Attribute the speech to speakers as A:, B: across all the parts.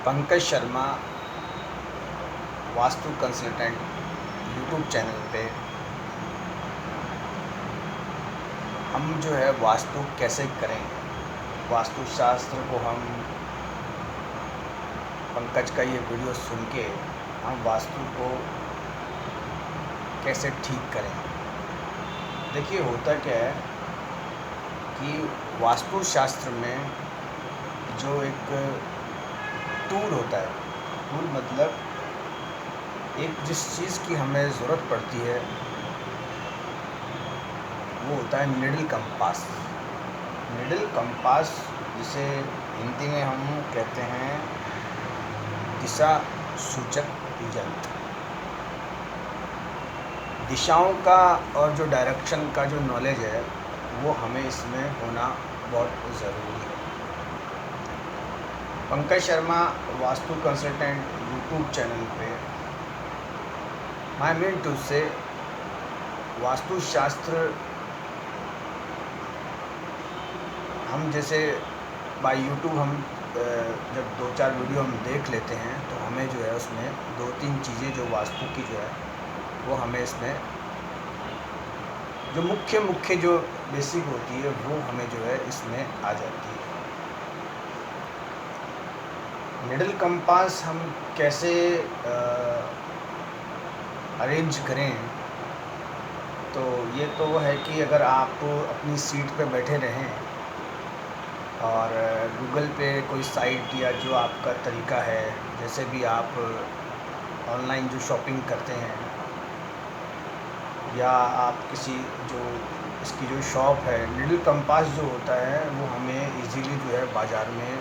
A: Pankaj Sharma vastu consultant YouTube channel पे हम जो है वास्तु कैसे करें, वास्तुशास्त्र को हम पंकज का ये वीडियो सुन के हम वास्तु को कैसे ठीक करें। देखिए होता क्या है कि वास्तुशास्त्र में जो एक टूल होता है, टूल मतलब एक जिस चीज़ की हमें ज़रूरत पड़ती है वो होता है निडल कंपास। निडल कंपास जिसे हिंदी में हम कहते हैं दिशा सूचक यंत्र। दिशाओं का और जो डायरेक्शन का जो नॉलेज है वो हमें इसमें होना बहुत ज़रूरी है। Pankaj Sharma vastu consultant YouTube channel पे माय मेन टू से वास्तुशास्त्र हम जैसे बाय यूट्यूब हम जब 2-4 वीडियो हम देख लेते हैं तो हमें जो है उसमें 2-3 चीज़ें जो वास्तु की जो है वो हमें इसमें जो मुख्य जो बेसिक होती है वो हमें जो है इसमें आ जाती है। निडल कंपास हम कैसे अरेंज करें, तो ये तो है कि अगर आप अपनी सीट पे बैठे रहें और गूगल पे कोई साइट या जो आपका तरीका है, जैसे भी आप ऑनलाइन जो शॉपिंग करते हैं या आप किसी जो इसकी जो शॉप है, निडल कंपास जो होता है वो हमें इजीली जो है बाज़ार में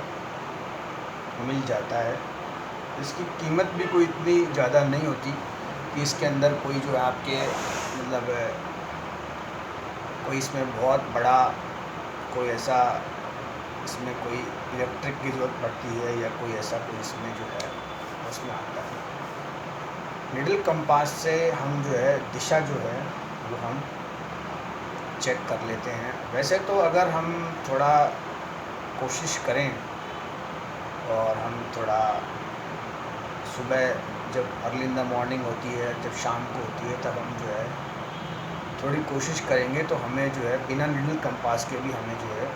A: मिल जाता है। इसकी कीमत भी कोई इतनी ज़्यादा नहीं होती कि इसके अंदर कोई जो है आपके मतलब कोई इसमें बहुत बड़ा कोई ऐसा इसमें कोई इलेक्ट्रिक की ज़रूरत पड़ती है या कोई ऐसा कोई इसमें जो है उसमें आता है। निडल कंपास से हम जो है दिशा जो है वो हम चेक कर लेते हैं। वैसे तो अगर हम थोड़ा कोशिश करें और हम थोड़ा सुबह जब अर्ली इन द मॉर्निंग होती है, जब शाम को होती है, तब हम जो है थोड़ी कोशिश करेंगे तो हमें जो है बिना निडल कंपास के भी हमें जो है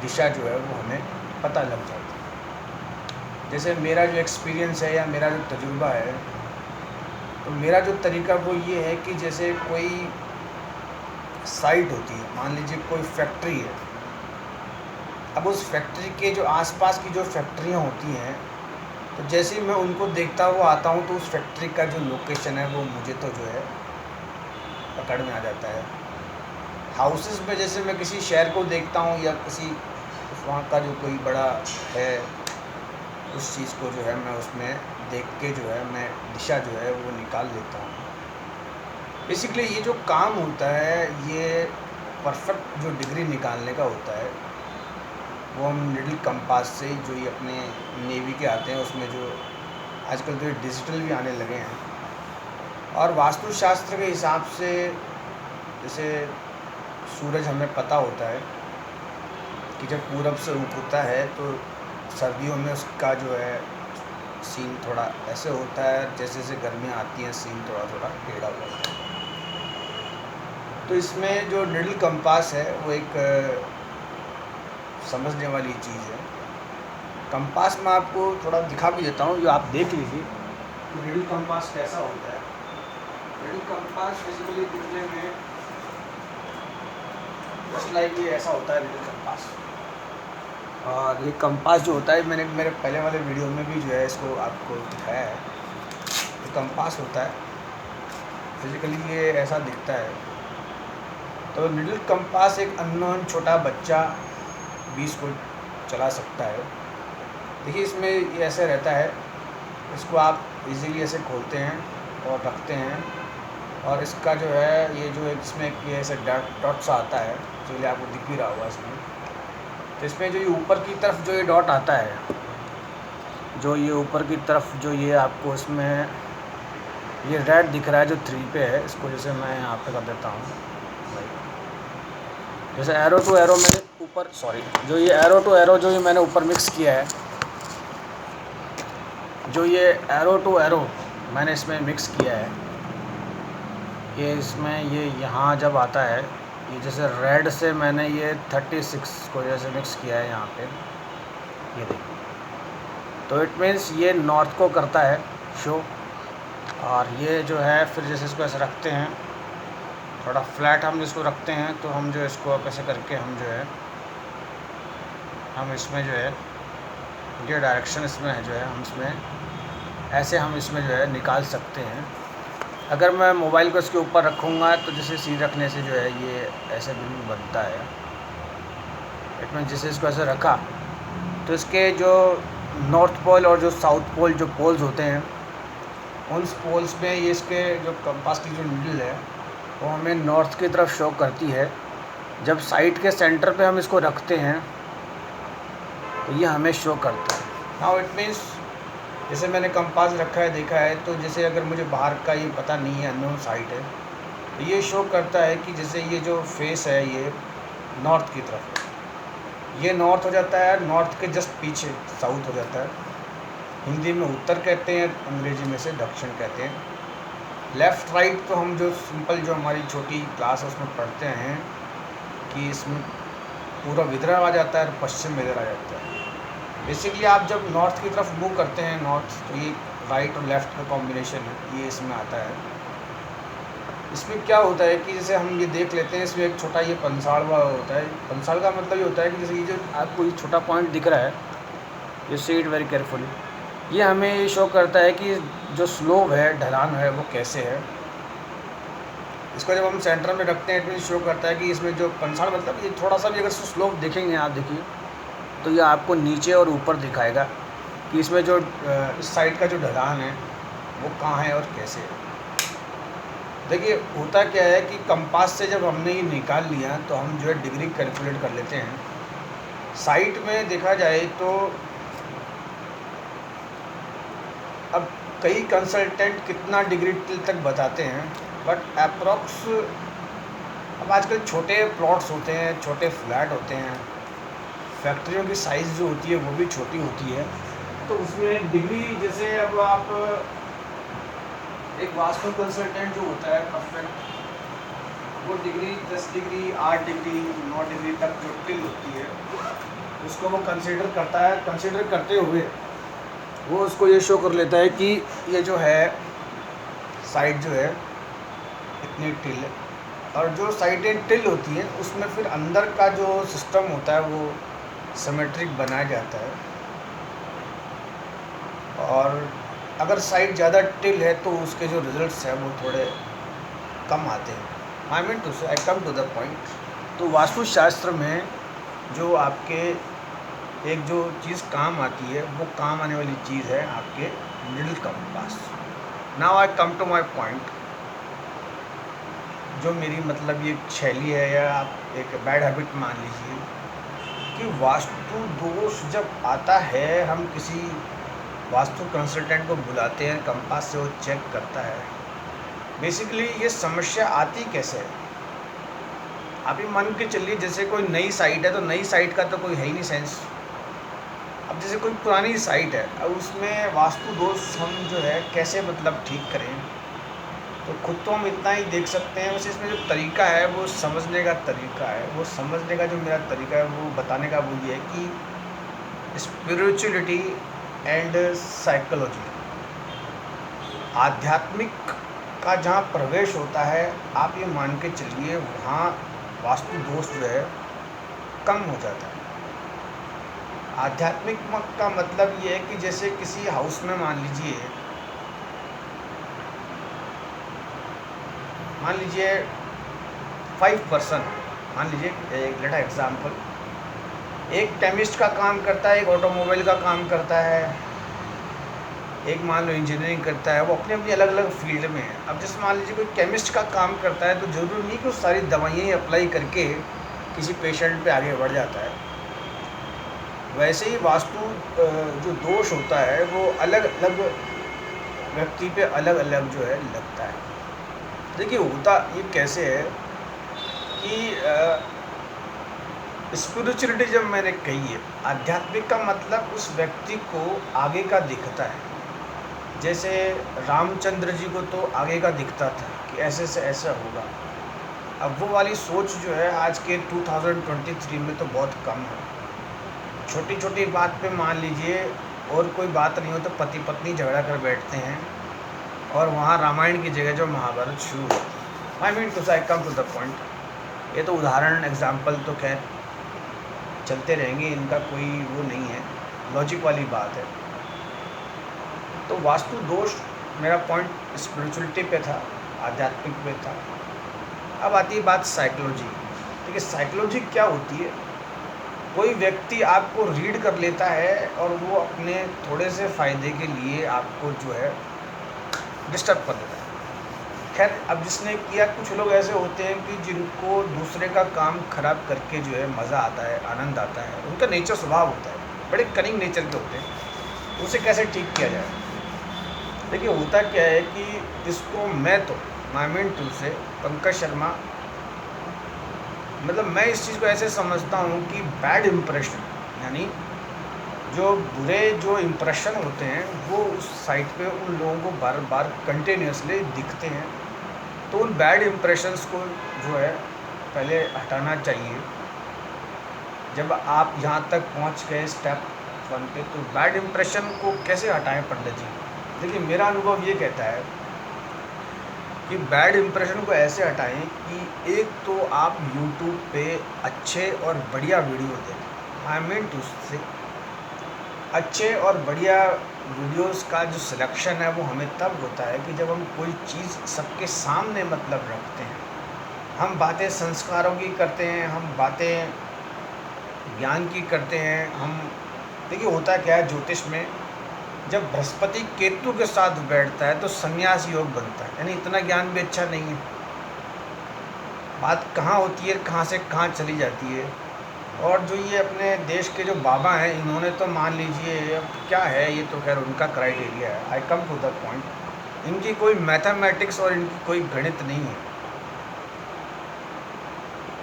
A: दिशा जो है वो हमें पता लग जाती है। जैसे मेरा जो एक्सपीरियंस है या मेरा जो तजुर्बा है, तो मेरा जो तरीका वो ये है कि जैसे कोई साइट होती है, मान लीजिए कोई फैक्ट्री है, अब उस फैक्ट्री के जो आसपास की जो फैक्ट्रियाँ होती हैं, तो जैसे ही मैं उनको देखता हुआ आता हूँ तो उस फैक्ट्री का जो लोकेशन है वो मुझे तो जो है पकड़ में आ जाता है। हाउसेस में जैसे मैं किसी शहर को देखता हूँ या किसी वहाँ का जो कोई बड़ा है, उस चीज़ को जो है मैं उसमें देख के जो है मैं दिशा जो है वो निकाल लेता हूँ। बेसिकली ये जो काम होता है ये परफेक्ट जो डिग्री निकालने का होता है वो हम निडल कंपास से जो ये अपने नेवी के आते हैं उसमें जो आजकल तो ये डिजिटल भी आने लगे हैं। और वास्तुशास्त्र के हिसाब से जैसे सूरज हमें पता होता है कि जब पूरब से उगता है तो सर्दियों में उसका जो है सीन थोड़ा ऐसे होता है, जैसे जैसे गर्मियाँ आती हैं सीन थोड़ा थोड़ा टेढ़ा हो जाता है। तो इसमें जो निडल कंपास है वो एक समझने वाली चीज़ है। कंपास में आपको थोड़ा दिखा भी देता हूँ, जो आप देख लीजिए कि निडल कंपास कैसा होता है। निडल कंपास बेसिकली दिखने में जस्ट लाइक ये ऐसा होता है निडल कंपास। और ये कंपास जो होता है मैंने मेरे पहले वाले वीडियो में भी जो है इसको आपको दिखाया है। ये कंपास होता है, फिजिकली ये ऐसा दिखता है। तो निडल कंपास एक अननोन छोटा बच्चा भी इसको चला सकता है। देखिए इसमें ये ऐसे रहता है, इसको आप इजीली ऐसे खोलते हैं और रखते हैं, और इसका जो है ये जो इसमें ये ऐसे डॉट सा आता है, चलिए आपको दिख भी रहा होगा इसमें। तो इसमें जो ये ऊपर की तरफ जो ये डॉट आता है, जो ये ऊपर की तरफ जो ये आपको इसमें ये रेड दिख रहा है जो 3 पे है, इसको जैसे मैं यहाँ पे कर देता हूँ, जैसे एरो टू एरो मैंने ऊपर जो ये एरो टू एरो जो ये मैंने ऊपर मिक्स किया है, जो ये एरो टू एरो मैंने इसमें मिक्स किया है, ये इसमें ये यहाँ जब आता है, ये जैसे रेड से मैंने ये 36 को जैसे मिक्स किया है यहाँ पे, ये देखिए, तो इट मीन्स ये नॉर्थ को करता है शो। और ये जो है फिर जैसे इसको ऐसे रखते हैं, थोड़ा फ्लैट हम इसको रखते हैं, तो हम जो इसको अब ऐसे करके हम जो है, हम इसमें जो है ये डायरेक्शन इसमें है जो है, हम इसमें ऐसे हम इसमें जो है निकाल सकते हैं। अगर मैं मोबाइल को इसके ऊपर रखूँगा तो जैसे सीध रखने से जो है ये ऐसे बिल्कुल बनता है। इट मीन जैसे इसको ऐसे रखा तो इसके जो नॉर्थ पोल और जो साउथ पोल जो पोल्स होते हैं, उन पोल्स में ये इसके जो कंपास की जो नीडल है वो हमें नॉर्थ की तरफ शो करती है। जब साइट के सेंटर पे हम इसको रखते हैं तो ये हमें शो करता है। नाउ इट मीन्स जैसे मैंने कंपास रखा है, देखा है, तो जैसे अगर मुझे बाहर का ये पता नहीं है, अननोन साइट है, तो ये शो करता है कि जैसे ये जो फेस है ये नॉर्थ की तरफ है, ये नॉर्थ हो जाता है, नॉर्थ के जस्ट पीछे साउथ हो जाता है। हिंदी में उत्तर कहते हैं, अंग्रेजी में से दक्षिण कहते हैं। लेफ़्ट राइट तो हम जो सिंपल जो हमारी छोटी क्लास है उसमें पढ़ते हैं कि इसमें पूरा विदर्भ आ जाता है और पश्चिम विदर्भ आ जाता है। बेसिकली आप जब नॉर्थ की तरफ मूव करते हैं नॉर्थ, तो ये राइट और लेफ़्ट का कॉम्बिनेशन है, ये इसमें आता है। इसमें क्या होता है कि जैसे हम ये देख लेते हैं, इसमें एक छोटा ये पंसाड़वा होता है। पंसाड़ का मतलब ये होता है कि जैसे ये जो आपको ये छोटा पॉइंट दिख रहा है, you see it very carefully, ये हमें ये शो करता है कि जो स्लोप है, ढलान है, वो कैसे है। इसको जब हम सेंटर में रखते हैं, इट शो करता है कि इसमें जो पंसाड़ मतलब ये थोड़ा सा भी अगर स्लोप देखेंगे आप, देखिए, तो ये आपको नीचे और ऊपर दिखाएगा कि इसमें जो इस साइड का जो ढलान है वो कहाँ है और कैसे है। देखिए होता क्या है कि कंपास से जब हमने ये निकाल लिया तो हम जो है डिग्री कैलकुलेट कर लेते हैं। साइट में देखा जाए तो अब कई कंसल्टेंट कितना डिग्री टिल तक बताते हैं, बट अप्रॉक्स अब आजकल छोटे प्लॉट्स होते हैं, छोटे फ्लैट होते हैं, फैक्ट्रियों की साइज़ जो होती है वो भी छोटी होती है, तो उसमें डिग्री जैसे अब आप एक वास्तु कंसल्टेंट जो होता है परफेक्ट, वो डिग्री 10 डिग्री 8 डिग्री 9 डिग्री तक जो टिल होती है उसको वो कंसीडर करता है। कंसीडर करते हुए वो उसको ये शो कर लेता है कि ये जो है साइड जो है इतनी टिल है, और जो साइडें टिल होती हैं उसमें फिर अंदर का जो सिस्टम होता है वो सिमेट्रिक बनाया जाता है। और अगर साइड ज़्यादा टिल है तो उसके जो रिजल्ट्स हैं वो थोड़े कम आते हैं। आई मीन टू से आई कम टू द पॉइंट। तो वास्तुशास्त्र में जो आपके एक जो चीज़ काम आती है, वो काम आने वाली चीज़ है आपके needle compass. Now I come to my point. जो मेरी मतलब ये शैली है, या आप एक बैड हैबिट मान लीजिए, कि वास्तु दोष जब आता है, हम किसी वास्तु कंसल्टेंट को बुलाते हैं, कंपास से वो चेक करता है। बेसिकली ये समस्या आती कैसे है, आप ही मान के चलिए जैसे कोई नई साइट है, तो नई साइट का तो कोई है ही नहीं सेंस। अब जैसे कोई पुरानी साइट है, अब उसमें वास्तु दोष हम जो है कैसे मतलब ठीक करें, तो खुद तो हम इतना ही देख सकते हैं। वैसे इसमें जो तरीका है वो समझने का तरीका है, वो समझने का जो मेरा तरीका है वो बताने का वो ये है कि स्पिरिचुअलिटी एंड साइकोलॉजी, आध्यात्मिक का जहाँ प्रवेश होता है, आप ये मान के चलिए वहाँ वास्तु दोष जो है कम हो जाता है। आध्यात्मिक का मतलब ये है कि जैसे किसी हाउस में मान लीजिए 5 पर्सन, मान लीजिए एक लेटा एग्जाम्पल, एक केमिस्ट का काम करता है, एक ऑटोमोबाइल का काम करता है, एक मान लो इंजीनियरिंग करता है, वो अपनी अपनी अलग अलग फील्ड में है। अब जैसे मान लीजिए कोई केमिस्ट का काम करता है, तो ज़रूरी नहीं कि वो सारी दवाइयाँ ही अप्लाई करके किसी पेशेंट पे आगे बढ़ जाता है। वैसे ही वास्तु जो दोष होता है वो अलग अलग व्यक्ति पे अलग अलग जो है लगता है। देखिए होता ये कैसे है कि स्पिरिचुअलिटी जब मैंने कही है, आध्यात्मिक का मतलब उस व्यक्ति को आगे का दिखता है। जैसे रामचंद्र जी को तो आगे का दिखता था कि ऐसे से ऐसा होगा। अब वो वाली सोच जो है आज के 2023 में तो बहुत कम है। छोटी छोटी बात पे मान लीजिए और कोई बात नहीं हो तो पति पत्नी झगड़ा कर बैठते हैं और वहाँ रामायण की जगह जो महाभारत शुरू होती है। आई मीन टू से कम टू द पॉइंट। ये तो उदाहरण एग्जाम्पल तो खैर चलते रहेंगे, इनका कोई वो नहीं है, लॉजिक वाली बात है। तो वास्तु दोष मेरा पॉइंट स्पिरिचुअलिटी पे था, आध्यात्मिक पे था। अब आती है बात साइकोलॉजी। देखिए साइकोलॉजी क्या होती है, कोई व्यक्ति आपको रीड कर लेता है और वो अपने थोड़े से फ़ायदे के लिए आपको जो है डिस्टर्ब कर देता है। खैर अब जिसने किया, कुछ लोग ऐसे होते हैं कि जिनको दूसरे का काम खराब करके जो है मज़ा आता है, आनंद आता है, उनका नेचर स्वभाव होता है, बड़े कनिंग नेचर के होते हैं। उसे कैसे ठीक किया जाए? देखिए होता क्या है कि इसको मैं तो माइमिन टू से पंकज शर्मा, मतलब मैं इस चीज़ को ऐसे समझता हूँ कि बैड इम्प्रेशन, यानी जो बुरे जो इम्प्रेशन होते हैं वो उस साइट पे उन लोगों को बार बार कंटिन्यूसली दिखते हैं। तो उन बैड इम्प्रेशंस को जो है पहले हटाना चाहिए। जब आप यहाँ तक पहुँच गए स्टेप 1 पे, तो बैड इम्प्रेशन को कैसे हटाएं पंडित जी? देखिए मेरा अनुभव ये कहता है कि बैड इम्प्रेशन को ऐसे हटाएं कि एक तो आप यूट्यूब पे अच्छे और बढ़िया वीडियो देखें। आई मीन टू से अच्छे और बढ़िया वीडियोस का जो सिलेक्शन है वो हमें तब होता है कि जब हम कोई चीज़ सबके सामने मतलब रखते हैं। हम बातें संस्कारों की करते हैं, हम बातें ज्ञान की करते हैं। हम देखिए होता क्या है ज्योतिष में, जब बृहस्पति केतु के साथ बैठता है तो संन्यास योग बनता है, यानी इतना ज्ञान भी अच्छा नहीं है। बात कहाँ होती है, कहाँ से कहाँ चली जाती है। और जो ये अपने देश के जो बाबा हैं, इन्होंने तो मान लीजिए अब क्या है, ये तो खैर उनका क्राइटेरिया है। आई कम टू द पॉइंट, इनकी कोई मैथमेटिक्स और इनकी कोई गणित नहीं है।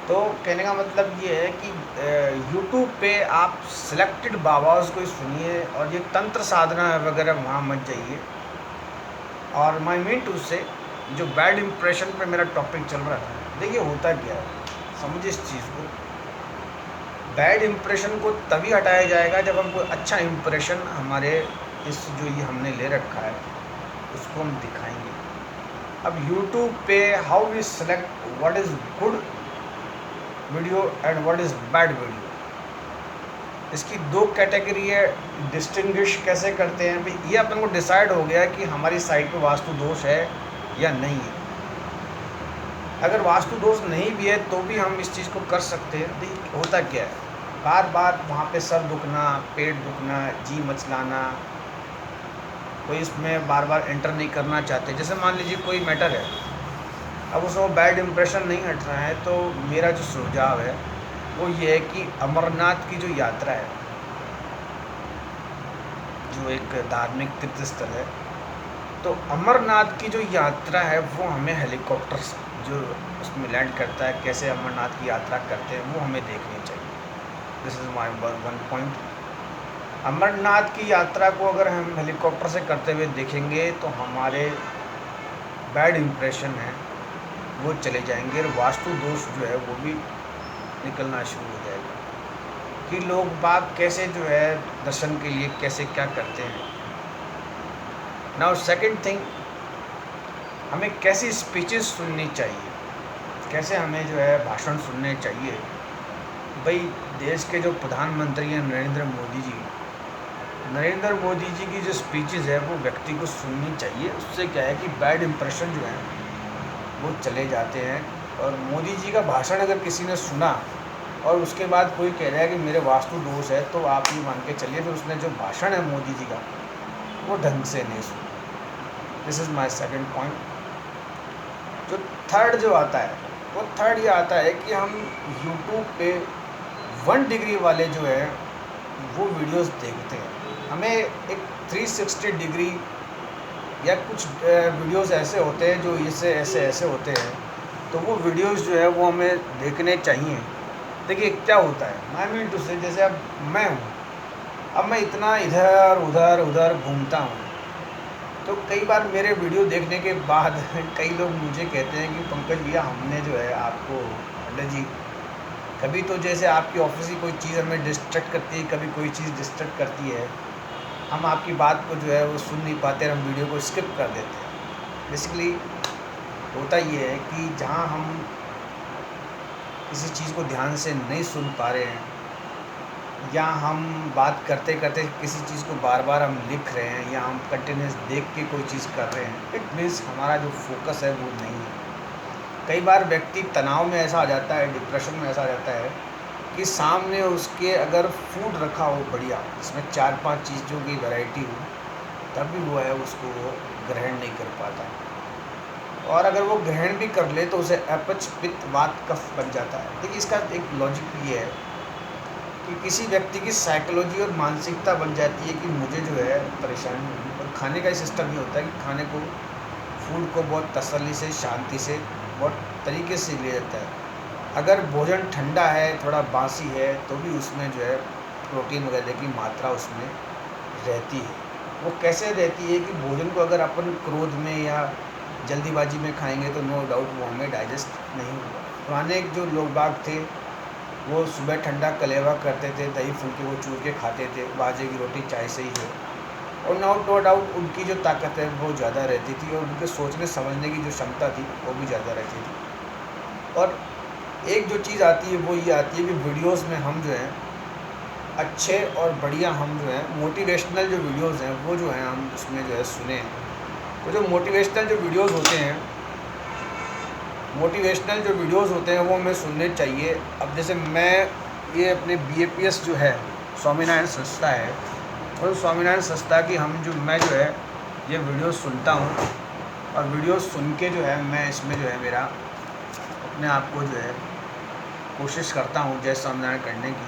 A: तो कहने का मतलब ये है कि यूट्यूब पे आप सिलेक्टेड बाबाओं को सुनिए और ये तंत्र साधना वगैरह वहाँ मत जाइए। और माई मीन टू से जो बैड इम्प्रेशन पे मेरा टॉपिक चल रहा था, देखिए होता क्या है, समझिए इस चीज़ को। बैड इम्प्रेशन को तभी हटाया जाएगा जब हम कोई अच्छा इम्प्रेशन हमारे इस जो ये हमने ले रखा है उसको हम दिखाएंगे। अब यूट्यूब पे how we select what is good video and what is bad video, इसकी दो कैटेगरी है। डिस्टिंग्विश कैसे करते हैं भाई, ये अपन को डिसाइड हो गया कि हमारी साइट पे वास्तु दोष है या नहीं है। अगर वास्तु दोष नहीं भी है तो भी हम इस चीज़ को कर सकते हैं। देखिए होता क्या है, बार बार वहाँ पे सर दुखना, पेट दुखना, जी मचलाना, कोई इसमें बार बार एंटर नहीं करना चाहते। जैसे मान लीजिए कोई मैटर है, अब उसमें बैड इम्प्रेशन नहीं हट रहा है, तो मेरा जो सुझाव है वो ये है कि अमरनाथ की जो यात्रा है, जो एक धार्मिक तीर्थ स्थल है, तो अमरनाथ की जो यात्रा है वो हमें हेलीकॉप्टर से जो उसमें लैंड करता है, कैसे अमरनाथ की यात्रा करते हैं, वो हमें देखनी चाहिए। This is my one point. Amarnath की यात्रा को अगर हम हेलीकॉप्टर से करते हुए देखेंगे तो हमारे बैड इम्प्रेशन है वो चले जाएंगे और वास्तु दोष जो है वो भी निकलना शुरू हो जाएगा कि लोग बाग कैसे जो है दर्शन के लिए कैसे क्या करते हैं। नाउ सेकंड थिंग, हमें कैसी स्पीचेस सुननी चाहिए, कैसे हमें जो है भाषण सुनने चाहिए। भाई देश के जो प्रधानमंत्री हैं नरेंद्र मोदी जी की जो स्पीचेस है वो व्यक्ति को सुननी चाहिए। उससे क्या है कि बैड इम्प्रेशन जो है वो चले जाते हैं। और मोदी जी का भाषण अगर किसी ने सुना और उसके बाद कोई कह रहा है कि मेरे वास्तु दोष है, तो आप ये मान के चलिए फिर उसने जो भाषण है मोदी जी का वो ढंग से नहीं सुना। This is my second point. जो थर्ड जो आता है वो थर्ड ये आता है कि हम यूट्यूब पे 1 डिग्री वाले जो है वो वीडियोस देखते हैं। हमें एक 360 डिग्री या कुछ वीडियोस ऐसे होते हैं जो इससे ऐसे होते हैं, तो वो वीडियोस जो है वो हमें देखने चाहिए। देखिए क्या होता है, मैं मीन टू से जैसे अब मैं हूँ, अब मैं इतना इधर उधर घूमता हूँ, तो कई बार मेरे वीडियो देखने के बाद कई लोग मुझे कहते हैं कि पंकज भैया हमने जो है आपको पंडित जी कभी तो जैसे आपकी ऑफिस की कोई चीज़ हमें डिस्ट्रैक्ट करती है, कभी कोई चीज़ डिस्ट्रैक्ट करती है, हम आपकी बात को जो है वो सुन नहीं पाते, हम वीडियो को स्किप कर देते हैं। बेसिकली होता ये है कि जहाँ हम किसी चीज़ को ध्यान से नहीं सुन पा रहे हैं या हम बात करते करते किसी चीज़ को बार बार हम लिख रहे हैं या हम कंटिन्यूस देख के कोई चीज़ कर रहे हैं, इट मीन्स हमारा जो फोकस है वो नहीं है। कई बार व्यक्ति तनाव में ऐसा आ जाता है, डिप्रेशन में ऐसा आ जाता है कि सामने उसके अगर फूड रखा हो बढ़िया, जिसमें 4-5 चीज़ों की वैरायटी हो, तब भी वो है उसको वो ग्रहण नहीं कर पाता। और अगर वो ग्रहण भी कर ले तो उसे अपच पित्त वात कफ बन जाता है। देखिए इसका एक लॉजिक ये है कि किसी व्यक्ति की साइकोलॉजी और मानसिकता बन जाती है कि मुझे जो है परेशानी होगी। और खाने का ही सिस्टम ये होता है कि खाने को फूड को बहुत तसल्ली से, शांति से, बहुत तरीके से लिया जाता है। अगर भोजन ठंडा है, थोड़ा बासी है, तो भी उसमें जो है प्रोटीन वगैरह की मात्रा उसमें रहती है। वो कैसे रहती है कि भोजन को अगर अपन क्रोध में या जल्दीबाजी में खाएंगे तो नो डाउट वो हमें डाइजेस्ट नहीं होगा। पुराने जो लोग बाग थे वो सुबह ठंडा कलेवा करते थे, दही फुल्के वो चूर के खाते थे, बाजे की रोटी चाय से ही है। और नो डाउट उनकी जो ताकत है वो ज़्यादा रहती थी और उनके सोचने समझने की जो क्षमता थी वो भी ज़्यादा रहती थी। और एक जो चीज़ आती है वो ये आती है कि वीडियोस में हम जो हैं अच्छे और बढ़िया, हम जो है मोटिवेशनल जो वीडियोस हैं वो जो हैं हम उसमें जो है सुने। तो जो मोटिवेशनल जो वीडियोस होते हैं वो हमें सुनने चाहिए। अब जैसे मैं ये अपने BAPS जो है स्वामीनारायण संस्था है, और स्वामीनारायण संस्था की मैं जो है ये वीडियो सुनता हूँ और वीडियो सुन के जो है मैं इसमें जो है मेरा अपने आप को जो है कोशिश करता हूँ जय स्वामीनारायण करने की।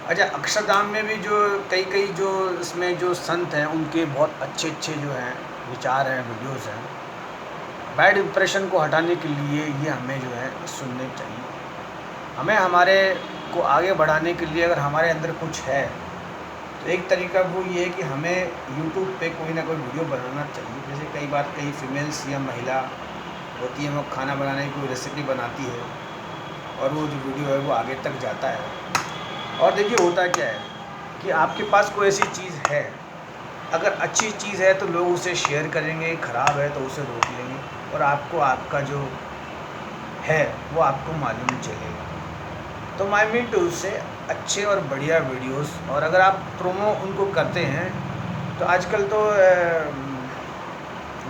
A: अच्छा, अक्षरधाम में भी जो कई जो इसमें जो संत हैं उनके बहुत अच्छे जो हैं विचार हैं, वीडियोस हैं। बैड इंप्रेशन को हटाने के लिए ये हमें जो है सुनने चाहिए। हमें हमारे को आगे बढ़ाने के लिए अगर हमारे अंदर कुछ है तो एक तरीका वो ये है कि हमें YouTube पे कोई ना कोई वीडियो बनाना चाहिए। जैसे कई बार कई फीमेल्स या महिला होती है वो खाना बनाने की कोई रेसिपी बनाती है और वो जो वीडियो है वो आगे तक जाता है। और देखिए होता क्या है कि आपके पास कोई ऐसी चीज़ है, अगर अच्छी चीज़ है तो लोग उसे शेयर करेंगे, ख़राब है तो उसे रोक लेंगे और आपको आपका जो है वो आपको मालूम चलेगा। तो माय मीन टू से अच्छे और बढ़िया वीडियोस, और अगर आप प्रोमो उनको करते हैं तो आजकल तो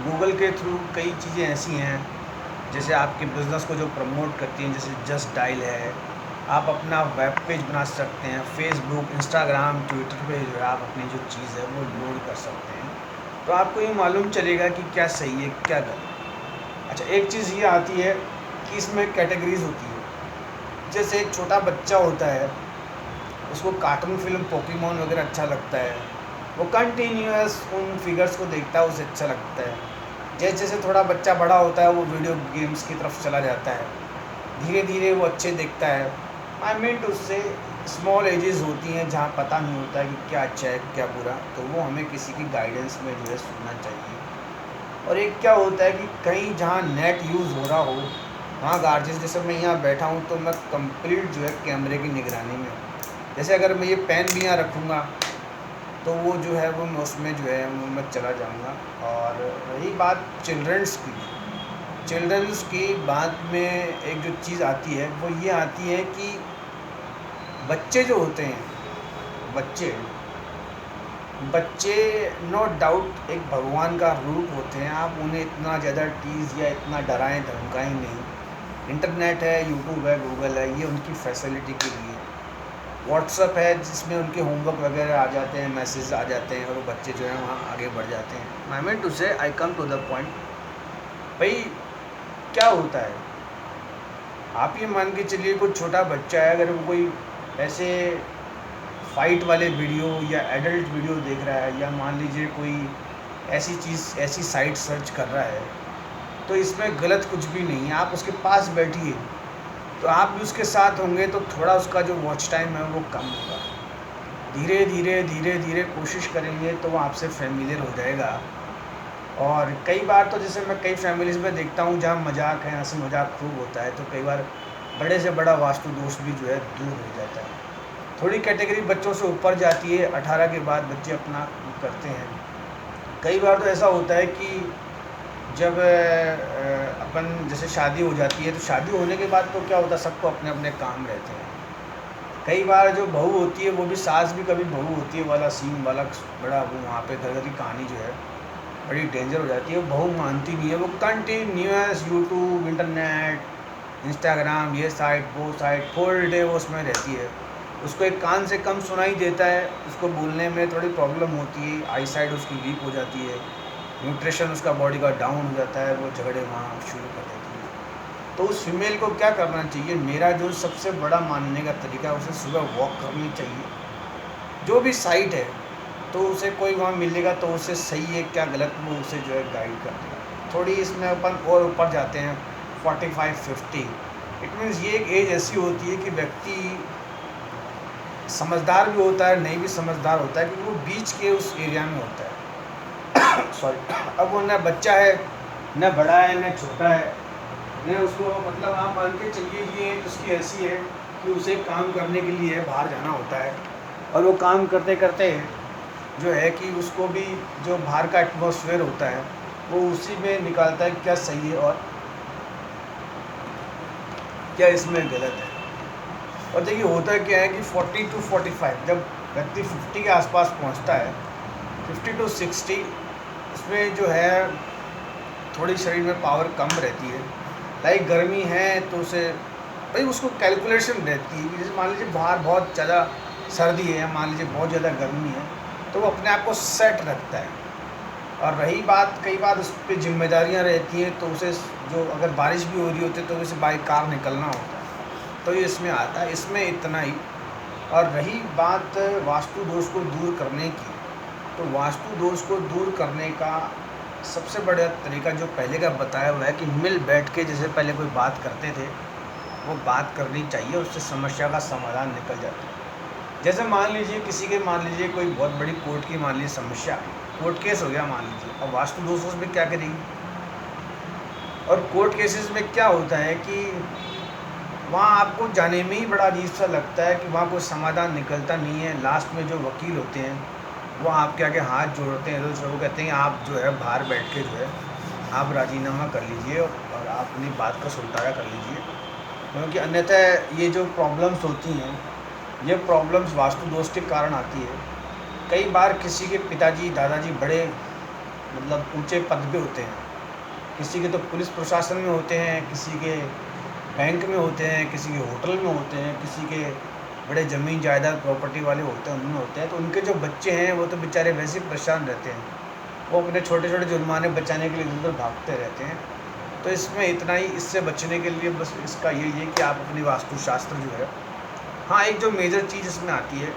A: गूगल के थ्रू कई चीज़ें ऐसी हैं जैसे आपके बिज़नेस को जो प्रमोट करती हैं, जैसे जस्ट डायल है, आप अपना वेब पेज बना सकते हैं, फेसबुक, इंस्टाग्राम, ट्विटर पे जो है आप अपनी जो चीज़ है वो लोड कर सकते हैं। तो आपको ये मालूम चलेगा कि क्या सही है क्या गलत। अच्छा, एक चीज़ ये आती है कि इसमें कैटेगरीज होती है। जैसे एक छोटा बच्चा होता है, उसको कार्टून फिल्म पोकेमॉन वगैरह अच्छा लगता है, वो कंटिन्यूअस उन फिगर्स को देखता है, उसे अच्छा लगता है। जैसे जैसे थोड़ा बच्चा बड़ा होता है वो वीडियो गेम्स की तरफ चला जाता है, धीरे धीरे वो अच्छे देखता है। आई मीन उससे स्मॉल एजेस होती हैं जहाँ पता नहीं होता है कि क्या अच्छा है क्या बुरा, तो वो हमें किसी की गाइडेंस में जो है सुनना चाहिए। और एक क्या होता है कि कहीं जहाँ नेट यूज़ हो रहा हो वहाँ गार्जियन, जैसे मैं यहाँ बैठा हूँ तो मैं कंप्लीट जो है कैमरे की निगरानी में हूँ। जैसे अगर मैं ये पेन भी यहाँ रखूँगा तो वो जो है वो मैं उसमें जो है वो मैं चला जाऊँगा। और रही बात चिल्ड्रंस की बात में एक जो चीज़ आती है वो ये आती है कि बच्चे जो होते हैं, बच्चे नो डाउट एक भगवान का रूप होते हैं। आप उन्हें इतना ज़्यादा टीज़ या इतना डराएं धमकाएं नहीं। इंटरनेट है, यूट्यूब है, गूगल है, ये उनकी फैसिलिटी के लिए। व्हाट्सअप है जिसमें उनके होमवर्क वगैरह आ जाते हैं, मैसेज आ जाते हैं और वो बच्चे जो हैं वहाँ आगे बढ़ जाते हैं। आई मीन टू से आई कम टू द पॉइंट। भाई क्या होता है, आप ये मान के चलिए कोई छोटा बच्चा है, अगर वो कोई ऐसे फाइट वाले वीडियो या एडल्ट वीडियो देख रहा है, या मान लीजिए कोई ऐसी चीज़ ऐसी साइट सर्च कर रहा है, तो इसमें गलत कुछ भी नहीं है। आप उसके पास बैठिए तो आप भी उसके साथ होंगे तो थोड़ा उसका जो वॉच टाइम है वो कम होगा। धीरे धीरे कोशिश करेंगे तो वो आपसे फेमिलियर हो जाएगा और कई बार तो जैसे मैं कई फैमिलीज़ में देखता हूँ जहाँ मजाक है, हंसी मजाक खूब होता है, तो कई बार बड़े से बड़ा वास्तु दोष भी जो है दूर हो जाता है। थोड़ी कैटेगरी बच्चों से ऊपर जाती है, 18 के बाद बच्चे अपना करते हैं। कई बार तो ऐसा होता है कि जब अपन जैसे शादी हो जाती है, तो शादी होने के बाद तो क्या होता है, सबको अपने अपने काम रहते हैं। कई बार जो बहू होती है वो भी सास भी कभी बहू होती है वाला सीन वाला बड़ा वो वहाँ पे घर घर की कहानी जो है बड़ी डेंजर हो जाती है। वो बहू मानती नहीं है, वो कंटिन्यूस यूट्यूब, इंटरनेट, इंस्टाग्राम, ये साइट वो साइट, फुल डे वो उसमें रहती है। उसको एक कान से कम सुनाई देता है, उसको बोलने में थोड़ी प्रॉब्लम होती है, आई साइड उसकी वीक हो जाती है, न्यूट्रिशन उसका बॉडी का डाउन हो जाता है, वो झगड़े वहाँ शुरू कर देती है। तो उस फीमेल को क्या करना चाहिए, मेरा जो सबसे बड़ा मानने का तरीका है, उसे सुबह वॉक करनी चाहिए। जो भी साइट है तो उसे कोई वहाँ मिलेगा तो उसे सही है क्या गलत, वो उसे जो है गाइड कर देगा। थोड़ी इसमें अपन और ऊपर जाते हैं 45-50, इट मीन्स ये एक एज ऐसी होती है कि व्यक्ति समझदार भी होता है, नहीं भी समझदार होता है, क्योंकि वो बीच के उस एरिया में होता है। सॉरी, अब वो न बच्चा है, न बड़ा है, न छोटा है, न उसको मतलब आप मान के चलिए ये उसकी ऐसी है कि उसे काम करने के लिए बाहर जाना होता है, और वो काम करते करते जो है कि उसको भी जो बाहर का एटमॉस्फेयर होता है वो उसी में निकालता है क्या सही है और क्या इसमें गलत है। और देखिए होता क्या है कि 40 to 45 जब व्यक्ति 50 के आसपास पहुंचता है, 50 to 60 इसमें जो है थोड़ी शरीर में पावर कम रहती है। लाइक गर्मी है तो उसे भाई उसको कैलकुलेशन रहती है कि जैसे मान लीजिए बाहर बहुत ज़्यादा सर्दी है, मान लीजिए बहुत ज़्यादा गर्मी है, तो वो अपने आप को सेट रखता है। और रही बात, कई बार उस पर जिम्मेदारियाँ रहती हैं, तो उसे जो अगर बारिश भी हो रही होती है तो उसे बाई कार निकलना होता है, तो ये इसमें आता है, इसमें इतना ही। और रही बात वास्तु दोष को दूर करने की, तो वास्तु दोष को दूर करने का सबसे बड़ा तरीका जो पहले का बताया हुआ है कि मिल बैठ के जैसे पहले कोई बात करते थे वो बात करनी चाहिए, उससे समस्या का समाधान निकल जाता है। जैसे मान लीजिए किसी के, मान लीजिए कोई बहुत बड़ी कोर्ट की मान लीजिए समस्या, कोर्ट केस हो गया मान लीजिए, अब वास्तु दोष उसमें क्या करेगी। और कोर्ट केसेस में क्या होता है कि वहाँ आपको जाने में ही बड़ा अजीब सा लगता है कि वहाँ कोई समाधान निकलता नहीं है। लास्ट में जो वकील होते हैं वो आपके आगे हाथ जोड़ते हैं, तो वो कहते हैं आप जो है बाहर बैठ के जो है आप राजीनामा कर लीजिए और आप अपनी बात का सुलटारा कर लीजिए, क्योंकि अन्यथा ये जो प्रॉब्लम्स होती हैं ये प्रॉब्लम्स वास्तु दोष के कारण आती है। कई बार किसी के पिताजी दादाजी बड़े मतलब ऊंचे पद पे होते हैं, किसी के तो पुलिस प्रशासन में होते हैं, किसी के बैंक में होते हैं, किसी के होटल में होते हैं, किसी के बड़े ज़मीन जायदाद प्रॉपर्टी वाले होते हैं, उनमें होते हैं। तो उनके जो बच्चे हैं वो तो बेचारे वैसे ही परेशान रहते हैं, वो अपने छोटे छोटे जुर्माने बचाने के लिए इधर उधर भागते रहते हैं। तो इसमें इतना ही, इससे बचने के लिए बस इसका यही है कि आप अपनी वास्तुशास्त्र जो है, हाँ एक जो मेजर चीज़ इसमें आती है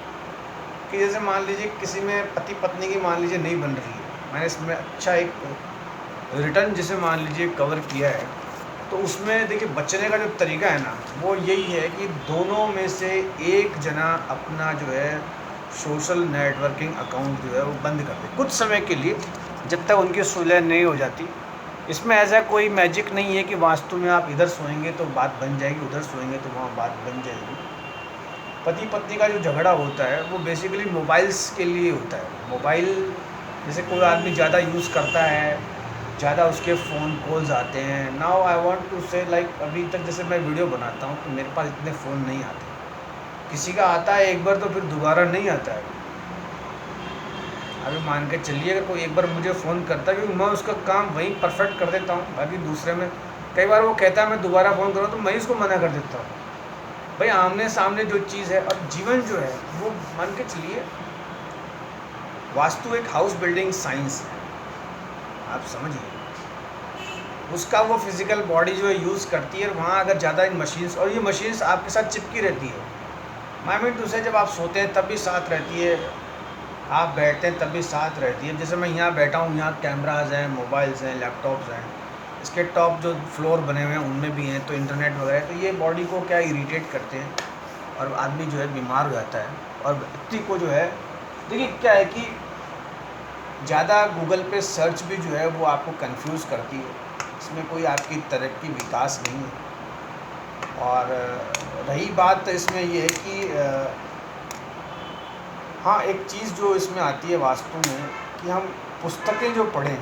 A: कि जैसे मान लीजिए किसी में पति पत्नी की मान लीजिए नहीं बन रही है, मैंने इसमें अच्छा एक रिटर्न जिसे मान लीजिए कवर किया है, तो उसमें देखिए बचने का जो तरीका है ना वो यही है कि दोनों में से एक जना अपना जो है सोशल नेटवर्किंग अकाउंट जो है वो बंद कर दे कुछ समय के लिए, जब तक उनकी सुलह नहीं हो जाती। इसमें ऐसा कोई मैजिक नहीं है कि वास्तु में आप इधर सोएंगे तो बात बन जाएगी, उधर सोएंगे तो वहाँ बात बन जाएगी। पति पत्नी का जो झगड़ा होता है वो बेसिकली मोबाइल्स के लिए होता है। मोबाइल जैसे कोई आदमी ज़्यादा यूज़ करता है, ज़्यादा उसके फ़ोन कॉल्स आते हैं। नाउ आई वांट टू से लाइक अभी तक जैसे मैं वीडियो बनाता हूँ तो मेरे पास इतने फ़ोन नहीं आते, किसी का आता है एक बार तो फिर दोबारा नहीं आता है। अभी मान के चलिए अगर कोई एक बार मुझे फ़ोन करता है, क्योंकि मैं उसका काम वहीं परफेक्ट कर देता हूँ, बाकी दूसरे में कई बार वो कहता है मैं दोबारा फ़ोन करूँ तो मैं ही उसको मना कर देता हूँ। भाई आमने सामने जो चीज़ है, और जीवन जो है वो मान के चलिए वास्तु एक हाउस बिल्डिंग साइंस है, आप समझिए उसका वो फिज़िकल बॉडी जो है यूज़ करती है। वहाँ अगर ज़्यादा इन मशीन्स, और ये मशीन्स आपके साथ चिपकी रहती है, आई मीन टू से जब आप सोते हैं तब भी साथ रहती है, आप बैठते हैं तब भी साथ रहती है। जैसे मैं यहाँ बैठा हूँ, यहाँ कैमराज हैं, मोबाइल्स हैं, लैपटॉप्स हैं, इसके टॉप जो फ्लोर बने हुए हैं उनमें भी हैं, तो इंटरनेट वगैरह, तो ये बॉडी को क्या इरीटेट करते हैं और आदमी जो है बीमार हो जाता है। और व्यक्ति को जो है देखिए क्या है कि ज़्यादा गूगल पे सर्च भी जो है वो आपको कंफ्यूज करती है, इसमें कोई आपकी तरक्की विकास नहीं है। और रही बात इसमें ये है कि हाँ, एक चीज़ जो इसमें आती है वास्तु में कि हम पुस्तकें जो पढ़ें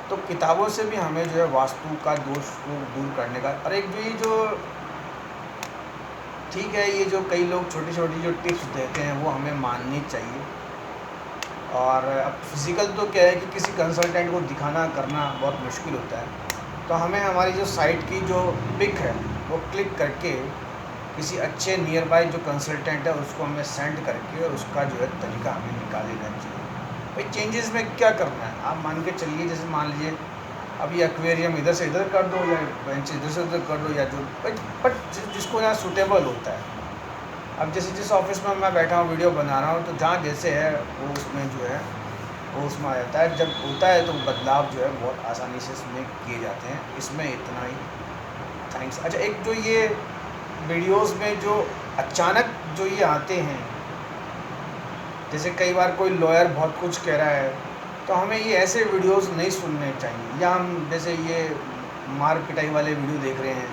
A: तो किताबों से भी हमें जो है वास्तु का दोष को दूर करने का, और एक जो ये जो ठीक है, ये जो कई लोग छोटी छोटी जो टिप्स देते हैं वो हमें माननी चाहिए। और अब फिज़िकल तो क्या है कि किसी कंसल्टेंट को दिखाना करना बहुत मुश्किल होता है, तो हमें हमारी जो साइट की जो पिक है वो क्लिक करके किसी अच्छे नियर बाय जो कंसल्टेंट है उसको हमें सेंड करके और उसका जो है तरीका हमें निकाल लेना चाहिए। भाई चेंजेस में क्या करना है, आप मान के चलिए, जैसे मान लीजिए अब ये एक्वेरियम इधर से इधर कर दो या बेंच इधर से उधर कर दो, या जो बट जिसको यहाँ सूटेबल होता है। अब जैसे जिस ऑफिस में मैं बैठा हूँ वीडियो बना रहा हूँ, तो जहाँ जैसे है वो उसमें जो है वो उसमें आ जाता है। जब होता है तो बदलाव जो है बहुत आसानी से इसमें किए जाते हैं। इसमें इतना ही, थैंक्स। अच्छा, एक जो ये वीडियोस में जो अचानक जो ये आते हैं, जैसे कई बार कोई लॉयर बहुत कुछ कह रहा है, तो हमें ये ऐसे वीडियोस नहीं सुनने चाहिए। या हम जैसे ये मार पिटाई वाले वीडियो देख रहे हैं,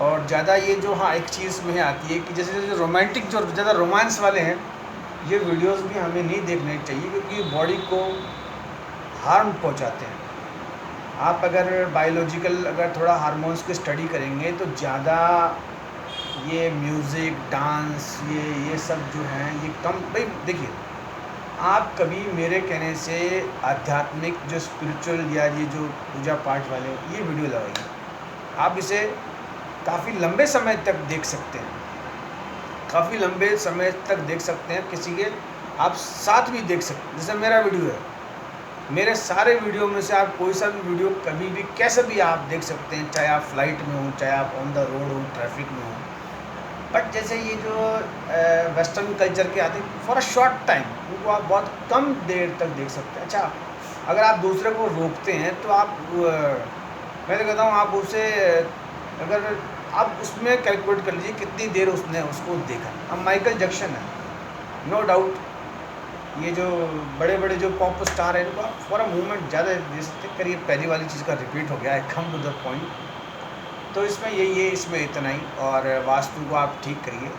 A: और ज़्यादा ये जो, हाँ एक चीज़ में आती है कि जैसे जैसे रोमांटिक जो ज़्यादा रोमांस वाले हैं, ये वीडियोस भी हमें नहीं देखने चाहिए, क्योंकि बॉडी को हार्म पहुंचाते हैं। आप अगर बायोलॉजिकल अगर थोड़ा हार्मोन्स की स्टडी करेंगे तो ज़्यादा ये म्यूज़िक, डांस, ये सब जो हैं ये कम। भाई देखिए, आप कभी मेरे कहने से आध्यात्मिक जो स्पिरिचुअल या ये जो पूजा पाठ वाले ये वीडियो लगाइए, आप इसे काफ़ी लंबे समय तक देख सकते हैं, काफ़ी लंबे समय तक देख सकते हैं। किसी के आप साथ भी देख सकते हैं। जैसे मेरा वीडियो है, मेरे सारे वीडियो में से आप कोई सा भी वीडियो कभी भी कैसे भी आप देख सकते हैं, चाहे आप फ्लाइट में हो, चाहे आप ऑन द रोड हो, ट्रैफिक में हो। बट जैसे ये जो वेस्टर्न कल्चर के आते हैं फॉर अ शॉर्ट टाइम, उनको आप बहुत कम देर तक देख सकते हैं। अच्छा, अगर आप दूसरे को रोकते हैं तो आप मैं तो कहता हूँ आप उसे अगर आप उसमें कैलकुलेट कर लीजिए कितनी देर उसने उसको देखा। अब माइकल जैक्सन है, नो डाउट, ये जो बड़े बड़े जो पॉप स्टार हैं, इनको आप फॉर अ मूवमेंट ज़्यादा दे सकते हैं। करिए पहली वाली चीज़ का रिपीट हो गया है, कम टू द पॉइंट। तो इसमें यही है, इसमें इतना ही। और वास्तु को आप ठीक करिए,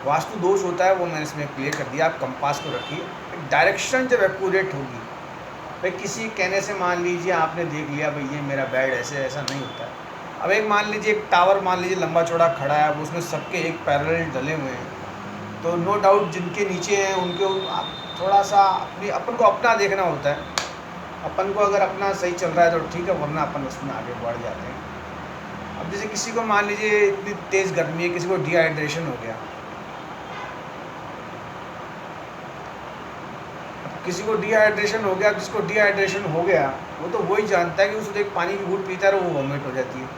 A: वास्तु दोष होता है वो मैंने इसमें क्लियर कर दिया। आप कंपास को रखिए, डायरेक्शन जब एक्यूरेट होगी, भाई किसी कहने से मान लीजिए आपने देख लिया भाई ये मेरा बेड ऐसे, ऐसा नहीं होता है। अब एक मान लीजिए एक टावर मान लीजिए लंबा चौड़ा खड़ा है, अब उसमें सबके एक पैरेलल डले हुए हैं, तो नो डाउट जिनके नीचे हैं उनके आप थोड़ा सा अपन को अपना देखना होता है। अपन को अगर अपना सही चल रहा है तो ठीक है, वरना अपन उसमें आगे बढ़ जाते हैं। अब जैसे किसी को मान लीजिए इतनी तेज़ गर्मी है, किसी को डिहाइड्रेशन हो गया, किसी को डिहाइड्रेशन हो गया, जिसको डिहाइड्रेशन हो गया वो तो वही जानता है कि उसको एक पानी की घूंट पीता है और वो वॉमिट हो जाती है।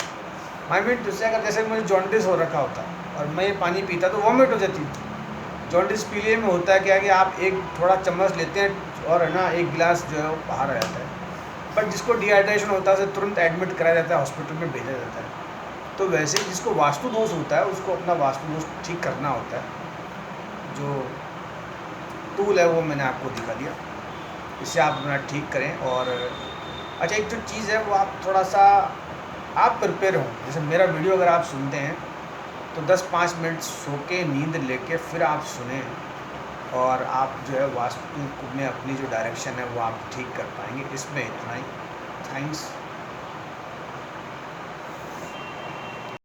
A: आई मीन तुझसे अगर जैसे मुझे जॉन्डिस हो रखा होता और मैं ये पानी पीता तो वॉमिट हो जाती। जॉन्डिस पीलिए में होता है क्या कि आप एक थोड़ा चम्मच लेते हैं और है ना एक गिलास जो है वो बाहर आ जाता है। बट जिसको डिहाइड्रेशन होता है उसे तुरंत एडमिट कराया जाता है, हॉस्पिटल में भेजा जाता है। तो वैसे ही जिसको वास्तु दोष होता है उसको अपना वास्तु दोष ठीक करना होता है। जो टूल है वो मैंने आपको दिखा दिया, इससे आप अपना ठीक करें। और अच्छा, एक जो चीज़ है वो आप थोड़ा सा आप प्रिपेयर हों। जैसे मेरा वीडियो अगर आप सुनते हैं तो 10-5 मिनट सो के नींद लेके फिर आप सुने, और आप जो है वास्तु में अपनी जो डायरेक्शन है वो आप ठीक कर पाएंगे। इसमें इतना ही, थैंक्स।